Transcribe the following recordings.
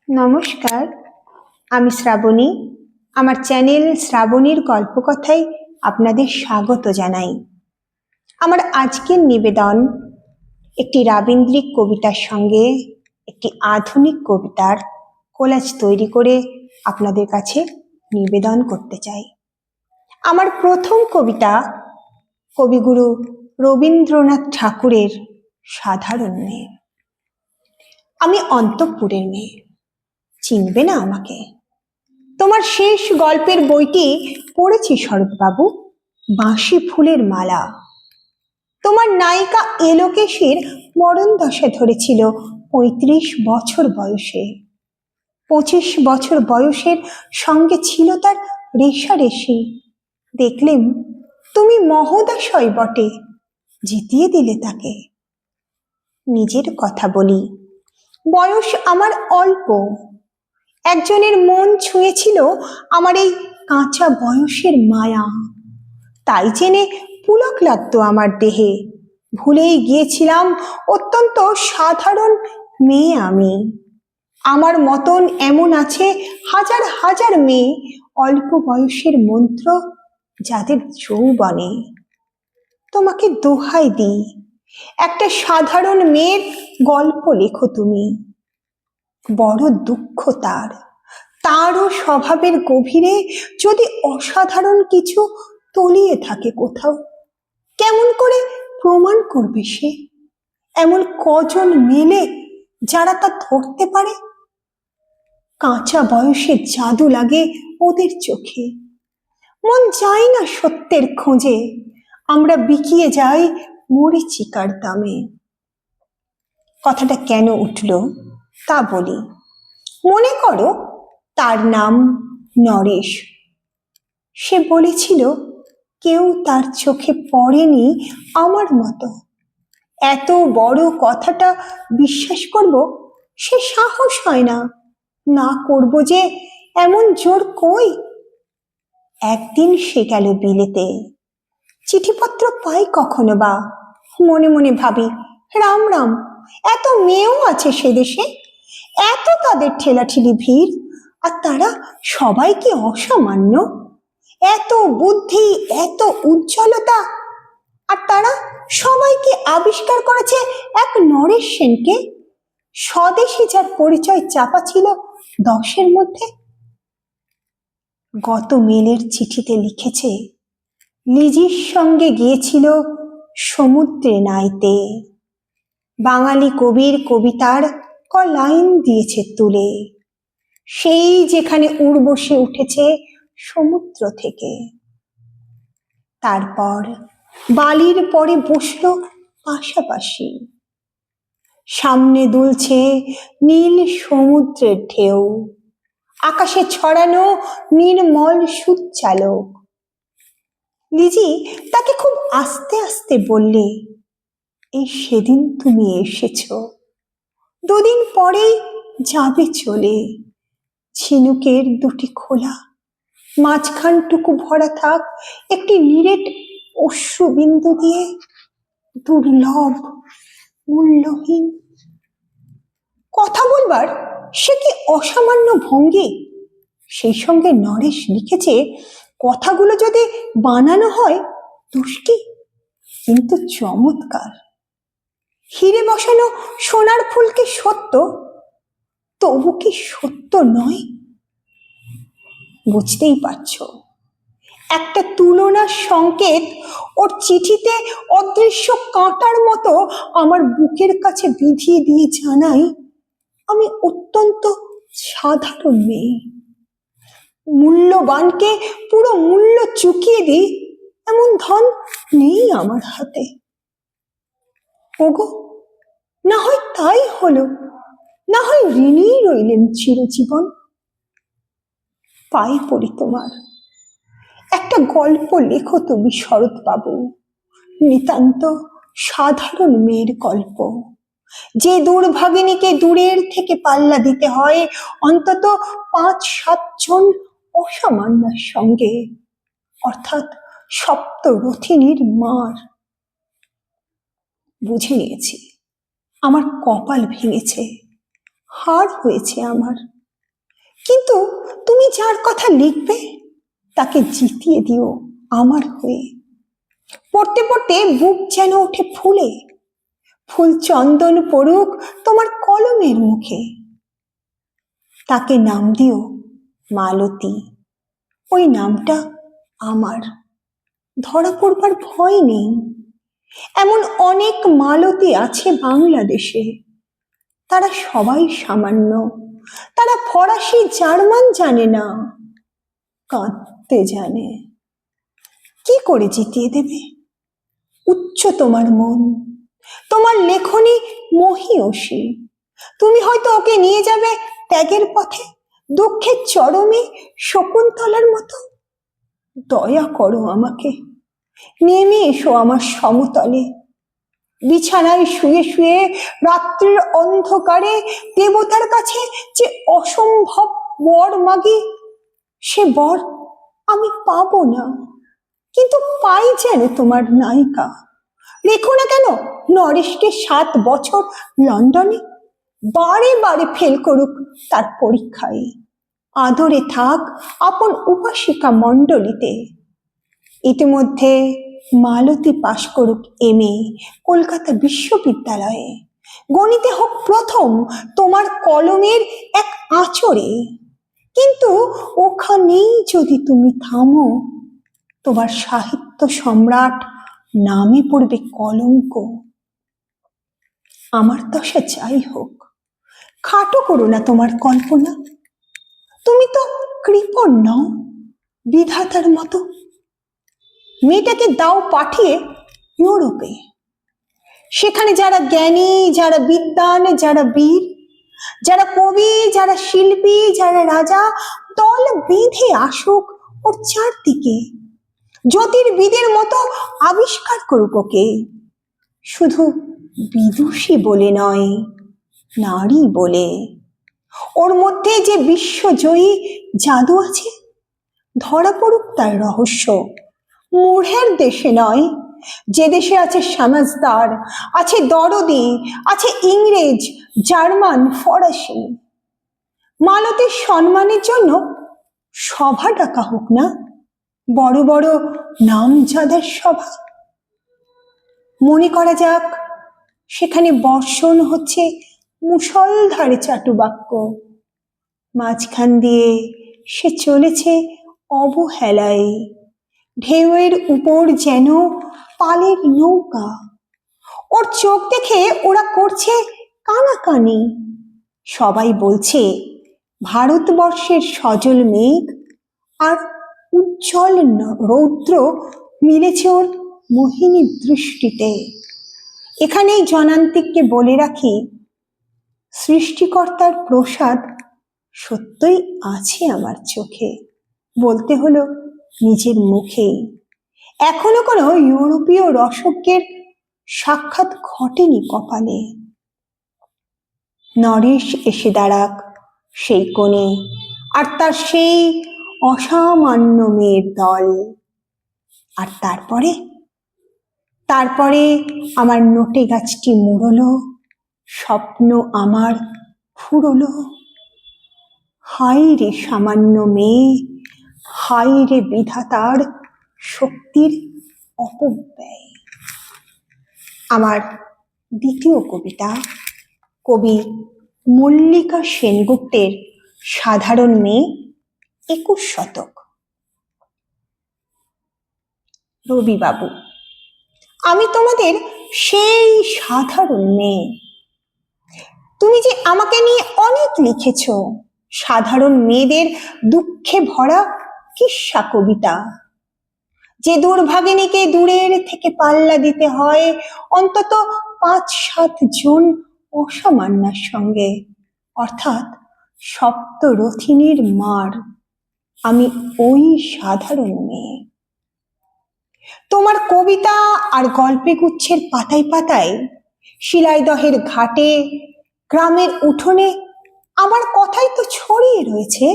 নমস্কার, আমি শ্রাবণী। আমার চ্যানেল শ্রাবণীর গল্পকথায় আপনাদের স্বাগত জানাই। আমার আজকের নিবেদন একটি রাবীন্দ্রিক কবিতার সঙ্গে একটি আধুনিক কবিতার কোলাজ তৈরি করে আপনাদের কাছে নিবেদন করতে চাই। আমার প্রথম কবিতা কবিগুরু রবীন্দ্রনাথ ঠাকুরের সাধারণ মেয়ে। আমি অন্তঃপুরের মেয়ে, চিনবে না আমাকে। তোমার শেষ গল্পের বইটি পড়েছি শরৎবাবু, বাঁশি ফুলের মালা। তোমার নায়িকা এলোকেশীর মরণ দশা ধরেছিল ৩৫ বছর বয়সে। ২৫ বছর বয়সের সঙ্গে ছিল তার রেশারেশি। দেখলেম তুমি মহোদশয় বটে, জিতিয়ে দিলে তাকে। নিজের কথা বলি, বয়স আমার অল্প। একজনের মন ছুঁয়েছিল আমার এই কাঁচা বয়সের মায়া, তাই জেনে পুলক লাগতো আমার দেহে। ভুলেই গিয়েছিলাম অত্যন্ত সাধারণ মেয়ে আমি। আমার মতন এমন আছে হাজার হাজার মেয়ে, অল্প বয়সের মন্ত্র যাদের যৌবনে। তোমাকে দোহাই দিই, একটা সাধারণ মেয়ের গল্প লেখো তুমি। বড় দুঃখ তারও স্বভাবের গভীরে যদি অসাধারণ কিছু তলিয়ে থাকে কোথাও। কেমন করে প্রমাণ করবে সে? এমন কজন মেলে যারা তা ধরতে পারে? কাঁচা বয়সে জাদু লাগে ওদের চোখে। মন যায় না সত্যের খোঁজে, আমরা বিকিয়ে যাই মরীচিকার দামে। কথাটা কেন উঠল তা বলি। মনে করো তার নাম নরেশ। সে বলেছিল কেউ তার চোখে পড়েনি আমার মতো। এত বড় কথাটা বিশ্বাস করব সে সাহস হয় না। না করব যে এমন জোর কই। একদিন সে গেল বিলেতে, চিঠিপত্র পাই কখনো বা। মনে মনে ভাবি, রাম রাম, এত মেয়েও আছে সে দেশে, এত তাদের ঠেলাঠেলি ভিড়, আর তারা সবাই কি অসামান্য? এত বুদ্ধি, এত উজ্জ্বলতা, আর তারা সবাইকে আবিষ্কার করেছে এক নরেশ সেনকে, স্বদেশী যার পরিচয় চাপা ছিল 10-এর মধ্যে। গত মেলের চিঠিতে লিখেছে লিজির সঙ্গে গিয়েছিল সমুদ্রে নাইতে। বাঙালি কবির কবিতার লাইন দিয়েছে তুলে, সেই যেখানে উর্বশে উঠেছে সমুদ্র থেকে। তারপর বালির পরে বসলো পাশাপাশি। সামনে দুলছে নীল সমুদ্রের ঢেউ, আকাশে ছড়ানো নির্মল সূর্যালোক। লিজি তাকে খুব আস্তে আস্তে বললে, এই সেদিন তুমি এসেছ, দুদিন পরেই যাবে চলে। ঝিনুকের দুটি খোলা, মাঝখানটুকু ভরা থাক একটি নিরেট অশ্রুবিন্দু দিয়ে, দুর্লভ, মূল্যহীন। কথা বলবার সে কি অসামান্য ভঙ্গি। সেই সঙ্গে নরেশ লিখেছে কথাগুলো যদি বানানো হয় দুষ্টি কিন্তু চমৎকার। হিরে বসানো সোনার ফুল কি সত্য, তবু কি সত্য নয়? বুঝতেই পারছ, একটা তুলনার সংকেত ওর চিঠিতে অদৃশ্য কাঁটার মতো আমার বুকের কাছে বিধিয়ে দিয়ে জানাই আমি অত্যন্ত সাধারণ মেয়ে। মূল্যবানকে পুরো মূল্য চুকিয়ে দিই এমন ধন নেই আমার হাতে। ওগো, না হয় তাই হলো, না হয় ঋণী রইলেন চিরজীবন। পায়ে পড়ি তোমার, একটা গল্প লেখো তুমি শরৎবাবু, নিতান্ত সাধারণ মেয়ের গল্প, যে দুর্ভাগিনীকে দূরের থেকে পাল্লা দিতে হয় অন্তত 5-7 জন অসামান্যার সঙ্গে, অর্থাৎ সপ্তরথিনীর মার। বুঝে নিয়েছি আমার কপাল ভেঙেছে, হার হয়েছে আমার। কিন্তু তুমি যার কথা লিখবে তাকে জিতিয়ে দিও আমার হয়ে। পড়তে পড়তে বুক যেন ওঠে ফুলে, ফুল চন্দন পড়ুক তোমার কলমের মুখে। তাকে নাম দিও মালতী, ওই নামটা আমার। ধরা পড়বার ভয় নেই, এমন অনেক মালতী আছে বাংলাদেশে। তারা সবাই সামান্য, তারা ফরাসি জার্মান জানে না, কাঁদতে জানে। কি করে জিতিয়ে দেবে? উচ্চ তোমার মন, তোমার লেখনী মহীয়সী। তুমি হয়তো ওকে নিয়ে যাবে ত্যাগের পথে, দুঃখের চরমে শকুন্তলার মতো। দয়া করো আমাকে, নেমে এসো আমার সমতলে। বিছানায় শুয়ে শুয়ে রাত্রির অন্ধকারে দেবতার কাছে যে অসম্ভব বর মাগি, সে বর আমি পাবো না। কিন্তু পাই যেন তোমার নায়িকা। রেখো না কেন নরেশকে 7 বছর লন্ডনে, বারে বারে ফেল করুক তার পরীক্ষায়। আদরে থাক আপন উপাসিকা মণ্ডলীতে। ইতিমধ্যে মালতী পাশ করুক MA কলকাতা বিশ্ববিদ্যালয়ে। গণিতে হোক প্রথম তোমার কলমের এক আঁচড়ে। কিন্তু ওখানেই যদি তুমি থামো, তোমার সাহিত্য সম্রাট নামে পড়বে কলঙ্ক। আমার দশা যাই হোক, খাটো করো না তোমার কল্পনা। তুমি তো কৃপণ নও বিধাতার মতো। মেয়েটাকে দাও পাঠিয়ে ইউরোপে, সেখানে যারা জ্ঞানী, যারা বিদ্বান, যারা বীর, যারা কবি, যারা শিল্পী, যারা রাজা দল বেঁধে আসুক ওর চারদিকে। জ্যোতির্বিদের মতো আবিষ্কার করুক ওকে, শুধু বিদুষী বলে নয়, নারী বলে। ওর মধ্যে যে বিশ্বজয়ী জাদু আছে, ধরা পড়ুক তার রহস্য। মূঢ়ের দেশে নয়, যে দেশে আছে সমাজদার, আছে দরদি, আছে ইংরেজ, জার্মান, ফরাসি। মালতীর সম্মানের জন্য সভা ডাকা হোক না, বড় বড় নামজাদার সভা। মনে করা যাক সেখানে বর্ষণ হচ্ছে মুষলধারে চাটুবাক্য, মাঝখান দিয়ে সে চলেছে অবহেলায়। ঢেউয়ের উপর যেন পালের নৌকা। ওর চোখ দেখে ওরা করছে কানাকানি। সবাই বলছে ভারতবর্ষের সজল মেঘ আর উজ্জ্বল রৌদ্র মিলেছে ওর মোহিনী দৃষ্টিতে। এখানেই জনান্তিককে বলে রাখি, সৃষ্টিকর্তার প্রসাদ সত্যই আছে আমার চোখে, বলতে হলো নিজের মুখে। এখনো কোনো ইউরোপীয় রসজ্ঞের সাক্ষাৎ ঘটেনি কপালে। নরেশ এসে দাঁড়াক সেই কোণে, আর তার সেই অসামান্য মেয়ের দল। আর তারপরে আমার নোটে গাছটি মুড়লো, স্বপ্ন আমার ফুরলো। হাই রে সামান্য মেয়ে, হাই রে বিধাতার শক্তির অপব্যয়। আমার দ্বিতীয় কবিতা, কবি মল্লিকা সেনগুপ্তের সাধারণ মেয়ে, 21 শতক। রবিবাবু, আমি তোমাদের সেই সাধারণ মেয়ে। তুমি যে আমাকে নিয়ে অনেক লিখেছ, সাধারণ মেয়েদের দুঃখে ভরা কিস্সা কবিতা। যে দুর্ভাগিনীকে দূরের থেকে পাল্লা দিতে হয় অন্তত 5-7 জন অসামান্যার সঙ্গে, অর্থাৎ সপ্তরথিনীর মার। আমি ওই সাধারণ মেয়ে। তোমার কবিতা আর গল্পে গুচ্ছের পাতায় পাতায়, শিলাইদহের ঘাটে, গ্রামের উঠোনে আমার কথাই তো ছড়িয়ে রয়েছে।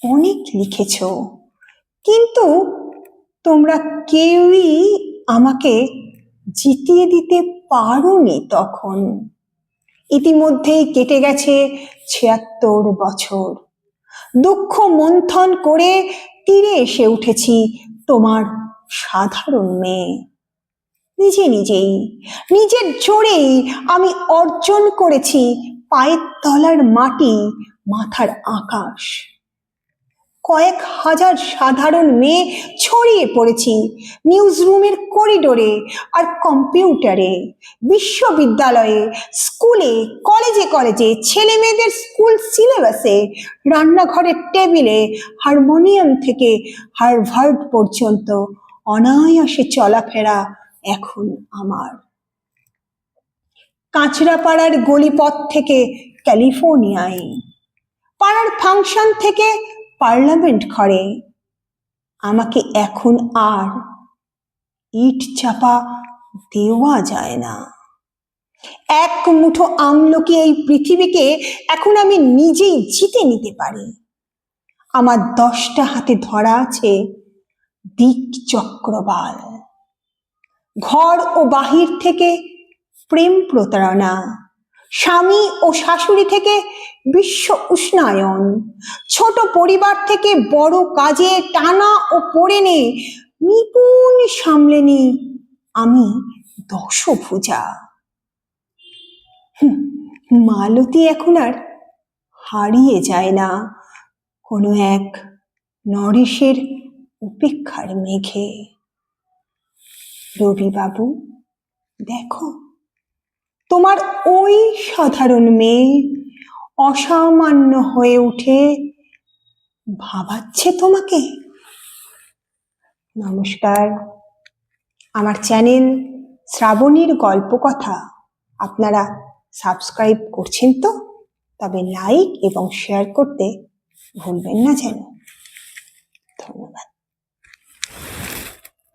অনেক লিখেছ, কিন্তু তোমরা কেউই আমাকে জিতিয়ে দিতে পারোনি তখন। ইতিমধ্যেই কেটে গেছে ৭৬ বছর। দুঃখ মন্থন করে তীরে এসে উঠেছি তোমার সাধারণ মেয়ে। নিজেই নিজের জোরেই আমি অর্জন করেছি পায়ের তলার মাটি, মাথার আকাশ। কয়েক হাজার সাধারণ মেয়ে ছড়িয়ে পড়েছি নিউজ রুমের করিডোরে আর কম্পিউটারে, বিশ্ববিদ্যালয়ে, স্কুলে, কলেজে কলেজে, ছেলে মেয়েদের স্কুল সিলেবাসে, রান্নাঘরের টেবিলে, হারমোনিয়াম থেকে হার্ভার্ড পর্যন্ত অনায়াসে চলাফেরা এখন আমার। কাঁচরাপাড়ার গলিপথ থেকে ক্যালিফোর্নিয়ায়, পাড়ার ফাংশন থেকে পার্লামেন্ট ঘরে, আমাকে এখন আর ইট চাপা দেওয়া যায় না। এক মুঠো আমলকি এই পৃথিবীকে এখন আমি নিজেই জিতে নিতে পারি। আমার 10টা হাতে ধরা আছে দিক চক্রবাল। ঘর ও বাহির থেকে প্রেম প্রতারণা, স্বামী ও শাশুড়ি থেকে বিশ্ব উষ্ণায়ন, ছোট পরিবার থেকে বড় কাজে টানা ও পড়ে নে নিপুণ সামলে নি আমি দশভুজা। মালতী এখন আর হারিয়ে যায় না কোনো এক নরেশের উপেক্ষার মেঘে। রবিবাবু, দেখো তোমার ওই সাধারণ মেয়ে অসামান্য হয়ে উঠে ভাবাচ্ছে তোমাকে। নমস্কার, আমার চ্যানেল শ্রাবণীর গল্প কথা আপনারা সাবস্ক্রাইব করছেন তো? তবে লাইক এবং শেয়ার করতে ভুলবেন না যেন।